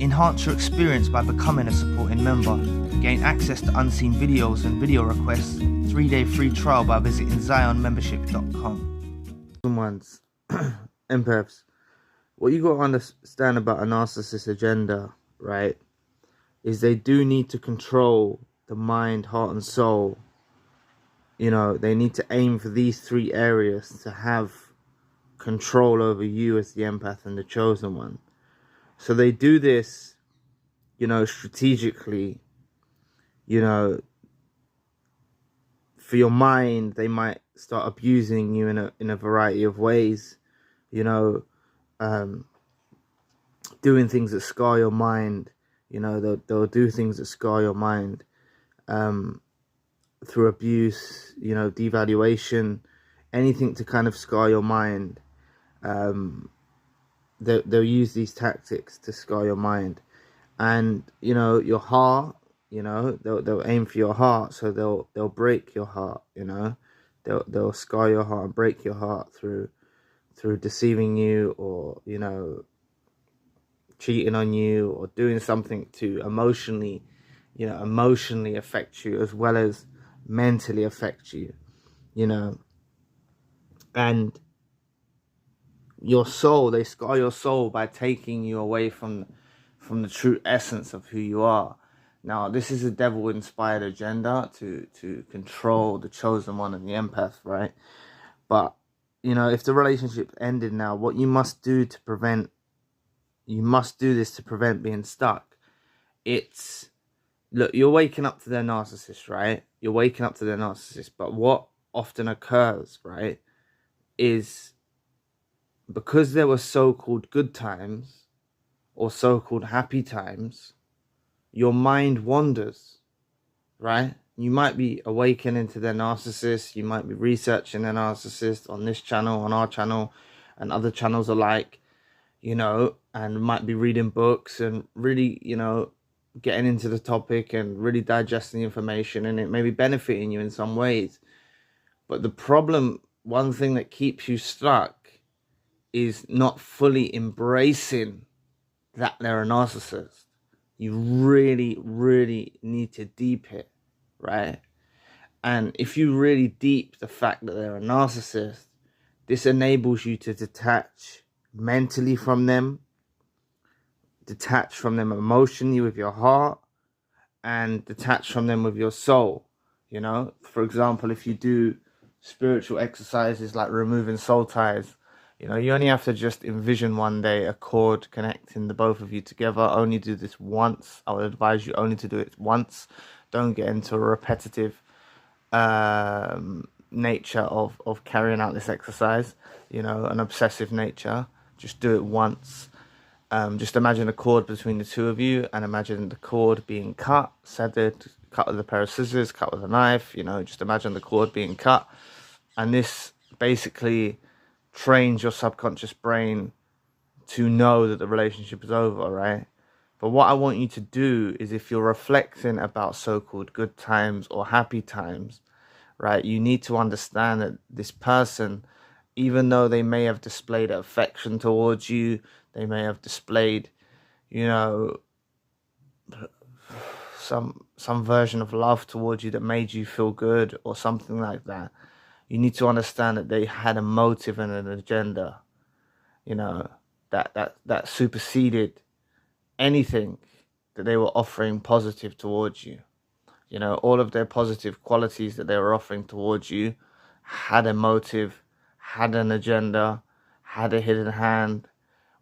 Enhance your experience by becoming a supporting member. Gain access to unseen videos and video requests. 3-day free trial by visiting zionmembership.com. Ones, empaths, what you got to understand about a narcissist agenda, right, is they do need to control the mind, heart, and soul. You know, they need to aim for these three areas to have control over you as the empath and the chosen one. So they do this, you know, strategically. You know, for your mind, they might start abusing you in a variety of ways. You know, doing things that scar your mind. You know, they'll do things that scar your mind through abuse, you know, devaluation, anything to kind of scar your mind. They'll use these tactics to scar your mind. And, you know, your heart, you know, they'll aim for your heart, so they'll break your heart, you know. They'll scar your heart and break your heart through deceiving you, or, you know, cheating on you, or doing something to emotionally affect you as well as mentally affect you, you know. And your soul, they scar your soul by taking you away from the true essence of who you are. Now, this is a devil-inspired agenda to control the chosen one and the empath, right? But, you know, if the relationship ended now, what you must do to prevent, you must do this to prevent being stuck. It's, look, you're waking up to their narcissist, right? You're waking up to their narcissist. But what often occurs, right, is because there were so-called good times or so-called happy times, your mind wanders, right? You might be awakening to their narcissist. You might be researching their narcissist on this channel, on our channel, and other channels alike, you know, and might be reading books and really, you know, getting into the topic and really digesting the information, and it may be benefiting you in some ways. But the problem, one thing that keeps you stuck, is not fully embracing that they're a narcissist. You really, really need to deep it, right? And if you really deep the fact that they're a narcissist, this enables you to detach mentally from them, detach from them emotionally with your heart, and detach from them with your soul. You know, for example, if you do spiritual exercises like removing soul ties, you know, you only have to just envision one day a cord connecting the both of you together. Only do this once. I would advise you only to do it once. Don't get into a repetitive nature of carrying out this exercise, you know, an obsessive nature. Just do it once. Just imagine a cord between the two of you, and imagine the cord being cut, severed, cut with a pair of scissors, cut with a knife, you know, just imagine the cord being cut. And this basically trains your subconscious brain to know that the relationship is over, right? But what I want you to do is, if you're reflecting about so-called good times or happy times, right, you need to understand that this person, even though they may have displayed affection towards you, they may have displayed, you know, some version of love towards you that made you feel good or something like that, you need to understand that they had a motive and an agenda, you know, that superseded anything that they were offering positive towards you. You know, all of their positive qualities that they were offering towards you had a motive, had an agenda, had a hidden hand,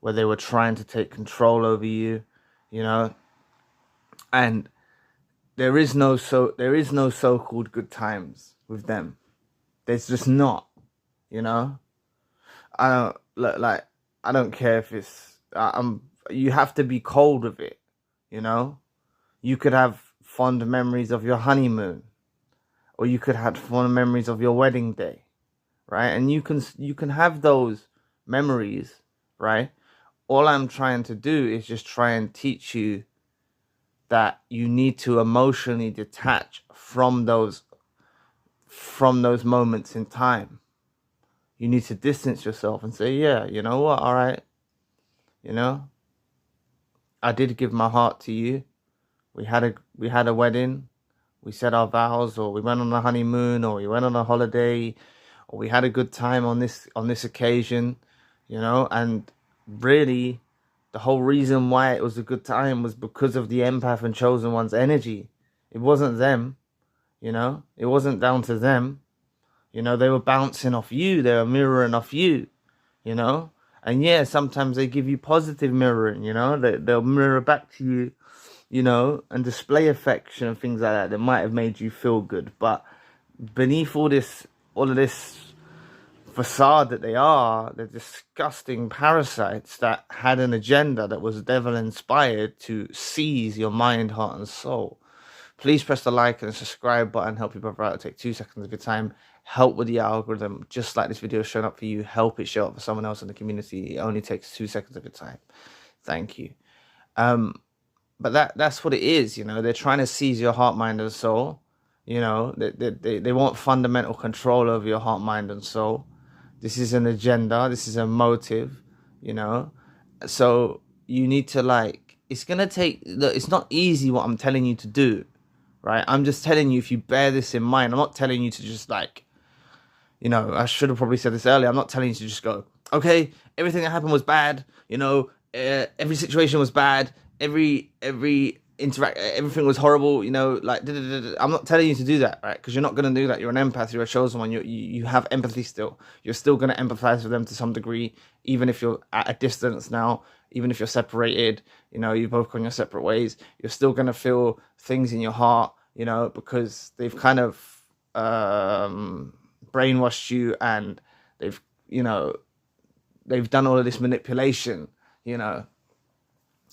where they were trying to take control over you, you know. And there is no so-called good times with them. There's just not, you know. I don't care if it's you have to be cold with it, you know. You could have fond memories of your honeymoon, or you could have fond memories of your wedding day, right? And you can have those memories, right? All I'm trying to do is just try and teach you that you need to emotionally detach from those moments in time. You need to distance yourself and say, yeah, you know what, all right, you know, I did give my heart to you. We had a wedding. We said our vows, or we went on a honeymoon, or we went on a holiday, or we had a good time on this occasion, you know. And really, the whole reason why it was a good time was because of the empath and chosen one's energy. It wasn't them, you know. It wasn't down to them, you know. They were bouncing off you. They were mirroring off you, you know. And yeah, sometimes they give you positive mirroring, you know. They'll mirror back to you, you know, and display affection and things like that might have made you feel good. But beneath all of this facade that they are, the disgusting parasites that had an agenda that was devil inspired to seize your mind, heart and soul. Please press the like and subscribe button. Help your brother out. Take 2 seconds of your time. Help with the algorithm. Just like this video is showing up for you, help it show up for someone else in the community. It only takes 2 seconds of your time. Thank you. But that's what it is, you know. They're trying to seize your heart, mind, and soul. You know, they want fundamental control over your heart, mind, and soul. This is an agenda. This is a motive, you know. So you need to, like, it's going to take, look, it's not easy what I'm telling you to do, right? I'm just telling you, if you bear this in mind, I'm not telling you to just, like, you know, I should have probably said this earlier. I'm not telling you to just go, okay, everything that happened was bad, you know, every situation was bad, every everything was horrible, you know, like, I'm not telling you to do that, right? Because you're not going to do that. You're an empath. You're a chosen one. You have empathy still. You're still going to empathize with them to some degree, even if you're at a distance now, even if you're separated, you know, you've both gone your separate ways. You're still going to feel things in your heart, you know, because they've kind of brainwashed you, and they've, you know, they've done all of this manipulation, you know,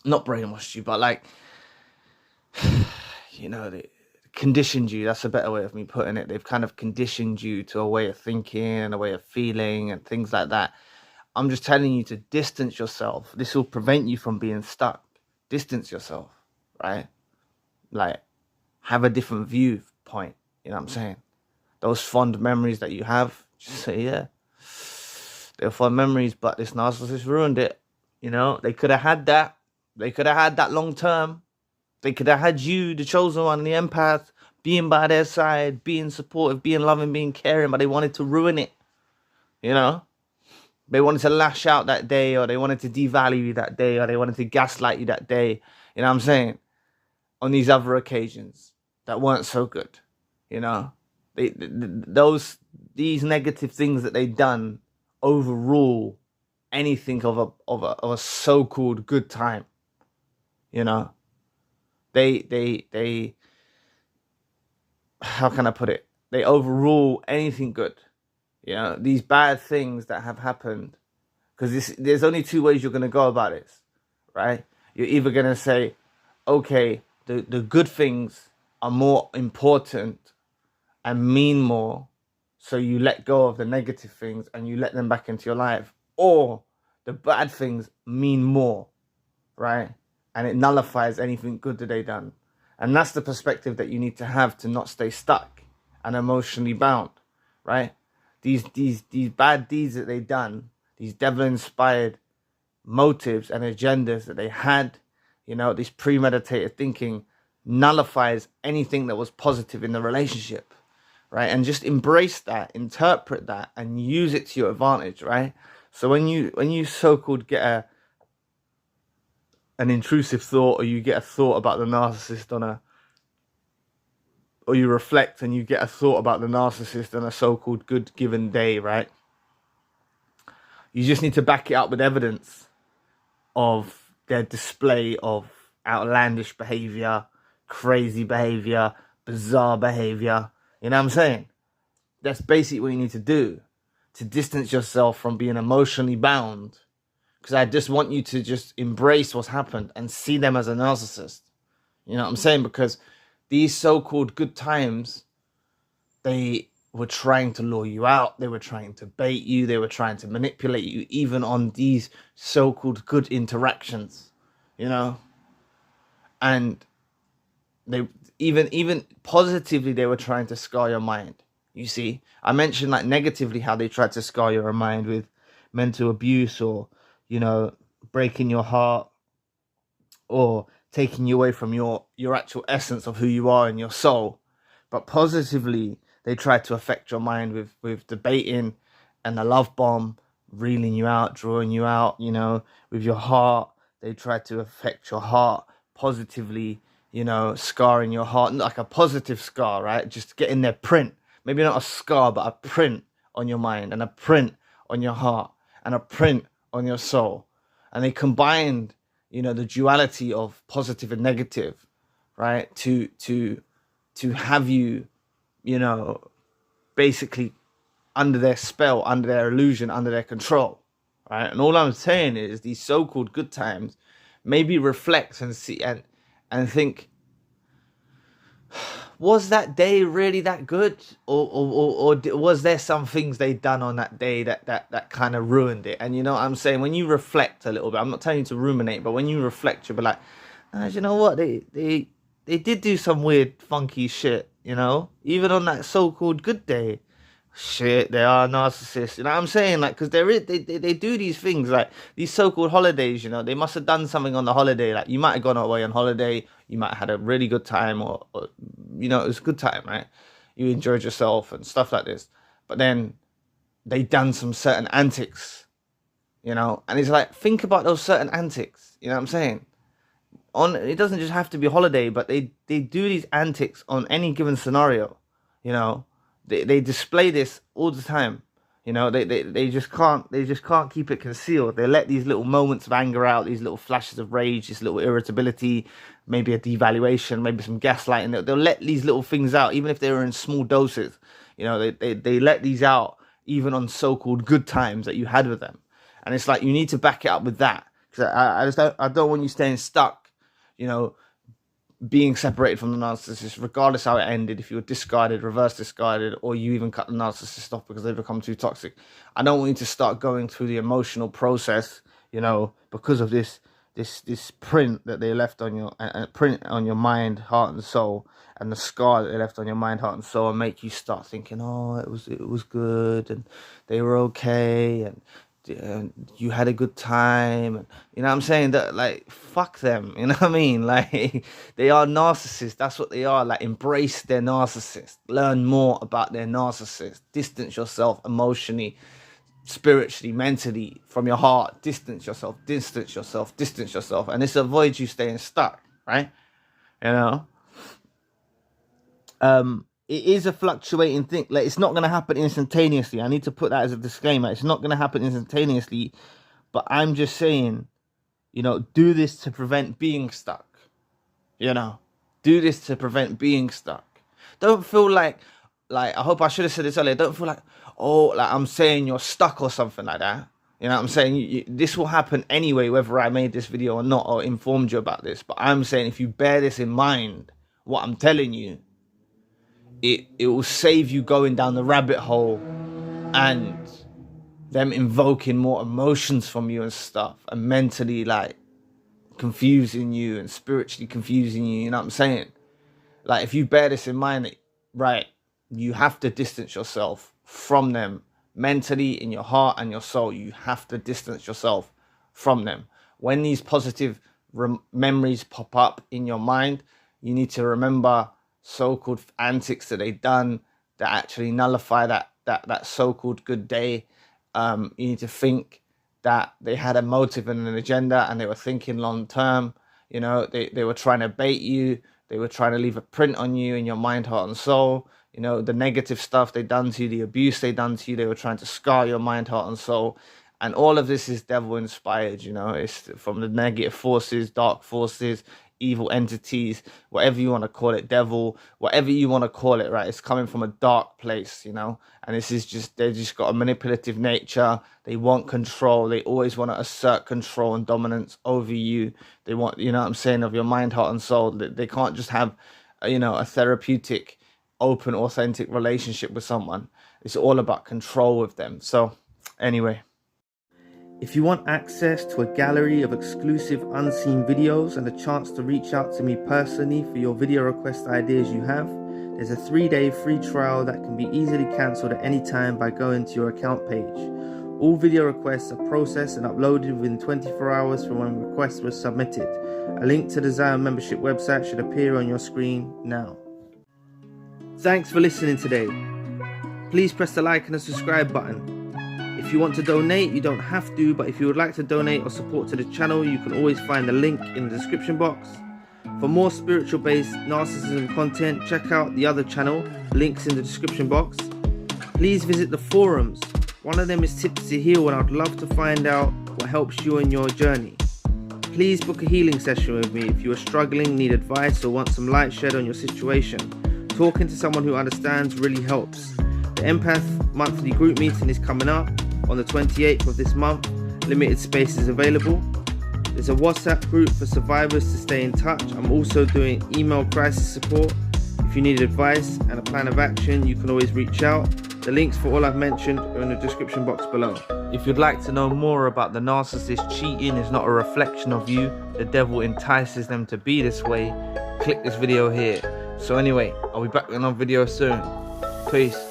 not brainwashed you, but like, you know, they conditioned you. That's a better way of me putting it. They've kind of conditioned you to a way of thinking and a way of feeling and things like that. I'm just telling you to distance yourself. This will prevent you from being stuck. Distance yourself, right? Like, have a different viewpoint. You know what I'm saying? Those fond memories that you have, just say, yeah, they're fond memories, but this narcissist ruined it. You know, they could have had that. They could have had that long term. They could have had you, the chosen one, the empath, being by their side, being supportive, being loving, being caring, but they wanted to ruin it. You know? They wanted to lash out that day, or they wanted to devalue you that day, or they wanted to gaslight you that day. You know what I'm saying? On these other occasions that weren't so good. You know? These negative things that they've done overrule anything of a so-called good time. You know? They how can I put it? They overrule anything good. You know, these bad things that have happened, because there's only two ways you're going to go about this, right? You're either going to say, okay, the good things are more important and mean more, so you let go of the negative things and you let them back into your life, or the bad things mean more, right? And it nullifies anything good that they've done. And that's the perspective that you need to have to not stay stuck and emotionally bound, right? These bad deeds that they've done, these devil-inspired motives and agendas that they had, you know, this premeditated thinking nullifies anything that was positive in the relationship, right? And just embrace that, interpret that, and use it to your advantage, right? So when you so-called get an intrusive thought, or you get a thought about the narcissist or you reflect and you get a thought about the narcissist on a so-called good given day, right? You just need to back it up with evidence of their display of outlandish behavior, crazy behavior, bizarre behavior. You know what I'm saying? That's basically what you need to do to distance yourself from being emotionally bound. Because I just want you to just embrace what's happened and see them as a narcissist. You know what I'm saying? Because these so-called good times, they were trying to lure you out. They were trying to bait you. They were trying to manipulate you, even on these so-called good interactions, you know? And they even positively, they were trying to scar your mind. You see, I mentioned like negatively how they tried to scar your mind with mental abuse, or, you know, breaking your heart, or taking you away from your actual essence of who you are and your soul. But positively, they try to affect your mind with debating and the love bomb, reeling you out, drawing you out, you know, with your heart. They try to affect your heart positively, you know, scarring your heart, like a positive scar, right? Just getting their print. Maybe not a scar, but a print on your mind, and a print on your heart, and a print on your soul. And they combined, you know, the duality of positive and negative, right? To have you, you know, basically under their spell, under their illusion, under their control, right? And all I'm saying is these so-called good times, maybe reflect and see and think, was that day really that good, or was there some things they'd done on that day that kind of ruined it? And you know what I'm saying, when you reflect a little bit, I'm not telling you to ruminate, but when you reflect, you'll be like, you know what, they did do some weird funky shit, you know, even on that so-called good day. Shit, they are narcissists, you know what I'm saying? Like, because they do these things, like these so-called holidays, you know, they must have done something on the holiday. Like, you might have gone away on holiday, you might have had a really good time, or you know, it was a good time, right? You enjoyed yourself and stuff like this. But then they done some certain antics, you know, and it's like, think about those certain antics, you know what I'm saying? It doesn't just have to be a holiday, but they do these antics on any given scenario, you know. They display this all the time, you know. They just can't keep it concealed. They let these little moments of anger out, these little flashes of rage, this little irritability, maybe a devaluation, maybe some gaslighting. They'll let these little things out, even if they were in small doses. You know, they let these out even on so-called good times that you had with them. And it's like, you need to back it up with that, because I don't want you staying stuck, you know, being separated from the narcissist, regardless how it ended. If you were discarded, reverse discarded, or you even cut the narcissist off because they become too toxic, I don't want you to start going through the emotional process, you know, because of this print that they left on your print on your mind, heart, and soul, and the scar that they left on your mind, heart, and soul, and make you start thinking, oh, it was good, and they were okay, and you had a good time, and you know what I'm saying, that, like, fuck them, you know what I mean? Like, they are narcissists, that's what they are. Like, embrace their narcissist, learn more about their narcissist, distance yourself emotionally, spiritually, mentally from your heart, distance yourself, and this avoids you staying stuck, right? You know, it is a fluctuating thing. Like, it's not going to happen instantaneously. I need to put that as a disclaimer. It's not going to happen instantaneously, but I'm just saying, you know, do this to prevent being stuck. You know, do this to prevent being stuck. Don't feel like I hope I should have said this earlier. Don't feel like, oh, like I'm saying you're stuck or something like that. You know what I'm saying? This will happen anyway, whether I made this video or not, or informed you about this. But I'm saying, if you bear this in mind, what I'm telling you, it will save you going down the rabbit hole and them invoking more emotions from you and stuff, and mentally, like, confusing you and spiritually confusing you. You know what I'm saying? Like, if you bear this in mind, right, you have to distance yourself from them mentally, in your heart and your soul. You have to distance yourself from them. When these positive memories pop up in your mind, you need to remember so-called antics that they done that actually nullify that so-called good day. You need to think that they had a motive and an agenda, and they were thinking long term. You know, they were trying to bait you. They were trying to leave a print on you in your mind, heart, and soul. You know, the negative stuff they done to you, the abuse they done to you, they were trying to scar your mind, heart, and soul. And all of this is devil inspired, you know. It's from the negative forces, dark forces, evil entities, whatever you want to call it, devil, whatever you want to call it, right? It's coming from a dark place, you know. And this is just, they just got a manipulative nature. They want control. They always want to assert control and dominance over you. They want, you know what I'm saying, of your mind, heart, and soul. They can't just have, you know, a therapeutic, open, authentic relationship with someone. It's all about control with them. So anyway, if you want access to a gallery of exclusive unseen videos and a chance to reach out to me personally for your video request ideas you have, there's a 3-day free trial that can be easily cancelled at any time by going to your account page. All video requests are processed and uploaded within 24 hours from when requests were submitted. A link to the Zion membership website should appear on your screen now. Thanks for listening today. Please press the like and the subscribe button. If you want to donate, you don't have to, but if you would like to donate or support to the channel, you can always find the link in the description box. For more spiritual based narcissism content, check out the other channel, links in the description box. Please visit the forums. One of them is Tips to Heal, and I'd love to find out what helps you in your journey. Please book a healing session with me if you are struggling, need advice, or want some light shed on your situation. Talking to someone who understands really helps. The Empath monthly group meeting is coming up on the 28th of this month. Limited space is available. There's a WhatsApp group for survivors to stay in touch. I'm also doing email crisis support. If you need advice and a plan of action, you can always reach out. The links for all I've mentioned are in the description box below. If you'd like to know more about the narcissist, cheating is not a reflection of you. The devil entices them to be this way. Click this video here. So anyway, I'll be back with another video soon. Peace.